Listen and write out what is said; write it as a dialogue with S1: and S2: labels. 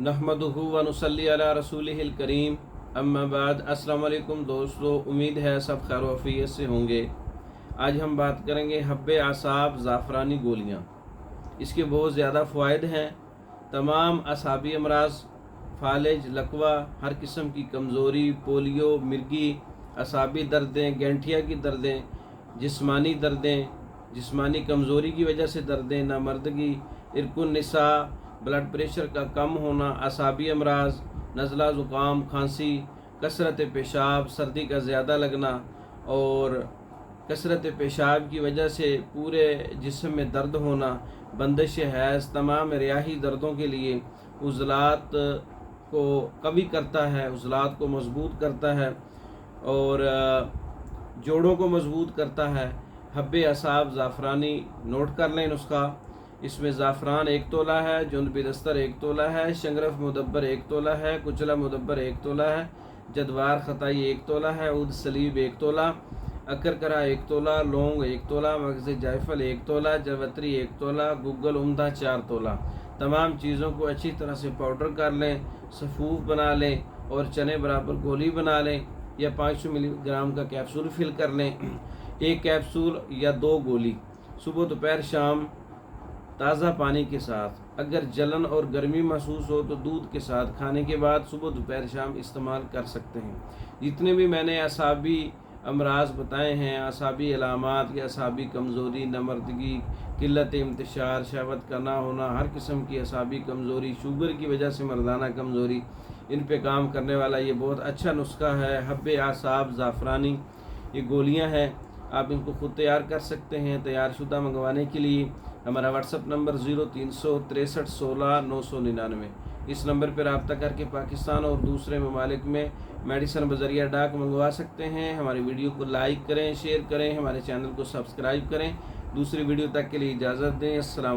S1: नहमदुहु व नुसल्ली अला रसूलिहिल करीम अम्मा बाद। अस्सलाम वालेकुम दोस्तों, उम्मीद है सब खैर वफ़ियत से होंगे। आज हम बात करेंगे हब्बे आसाब ज़ाफ़रानी गोलियाँ। इसके बहुत ज़्यादा फ़वाइद हैं। तमाम असाबी अमराज, फालिज, लकवा, हर किस्म की कमज़ोरी, पोलियो, मिर्गी, असाबी दर्दें, गैंठिया की दर्दें, जिस्मानी दर्दें, जिस्मानी कमज़ोरी की वजह से दर्दें, नामर्दगी, इरकुन निसा, ब्लड प्रेशर का कम होना, असाबी अमराज, नज़ला, ज़ुकाम, खांसी, कसरत पेशाब, सर्दी का ज़्यादा लगना और कसरत पेशाब की वजह से पूरे जिस्म में दर्द होना, बंदिश हैज़, तमाम रियाही दर्दों के लिए उज़लात को कमी करता है, उज़लात को मजबूत करता है और जोड़ों को मजबूत करता है। हब्बे असाब ज़ाफ़रानी नोट कर लें नुस्खा। इसमें ज़ाफ़रान 1 तोला है, जुंद बिदस्तर 1 तोला है, शंगरफ मुदब्बर 1 तोला है, कुचला मुदब्बर 1 तोला है, जदवार खताई 1 तोला है, उद सलीब 1 तोला, अकर करा 1 तोला, लौंग 1 तोला, मगज़ जायफल 1 तोला, जवत्री 1 तोला, गुग्गल उम्दा 4 तोला। तमाम चीज़ों को अच्छी तरह से पाउडर कर लें, सफ़ूफ बना लें और चने बराबर गोली बना लें या 500 मिलीग्राम का कैप्सूल फिल कर लें। 1 कैप्सूल या 2 गोली सुबह दोपहर शाम ताज़ा पानी के साथ। अगर जलन और गर्मी महसूस हो तो दूध के साथ खाने के बाद सुबह दोपहर शाम इस्तेमाल कर सकते हैं। जितने भी मैंने असाबी अमराज बताए हैं, असाबी अलामात या असाबी कमज़ोरी, नमर्दगी, किल्लत इंतशार, शहवत का ना होना, हर किस्म की असाबी कमज़ोरी, शुगर की वजह से मर्दाना कमज़ोरी, इन पे काम करने वाला ये बहुत अच्छा नुस्खा है हब्बे आसाब ज़ाफ़रानी। ये गोलियां हैं, आप इनको खुद तैयार कर सकते हैं। तैयारशुदा मंगवाने के लिए हमारा व्हाट्सअप नंबर 0363 16 999, इस नंबर पर रब्ता करके पाकिस्तान और दूसरे ममालिक में मेडिसन बज़रिया डाक मंगवा सकते हैं। हमारी वीडियो को लाइक करें, शेयर करें, हमारे चैनल को सब्सक्राइब करें। दूसरी वीडियो तक के लिए इजाज़त दें। अस्सलाम।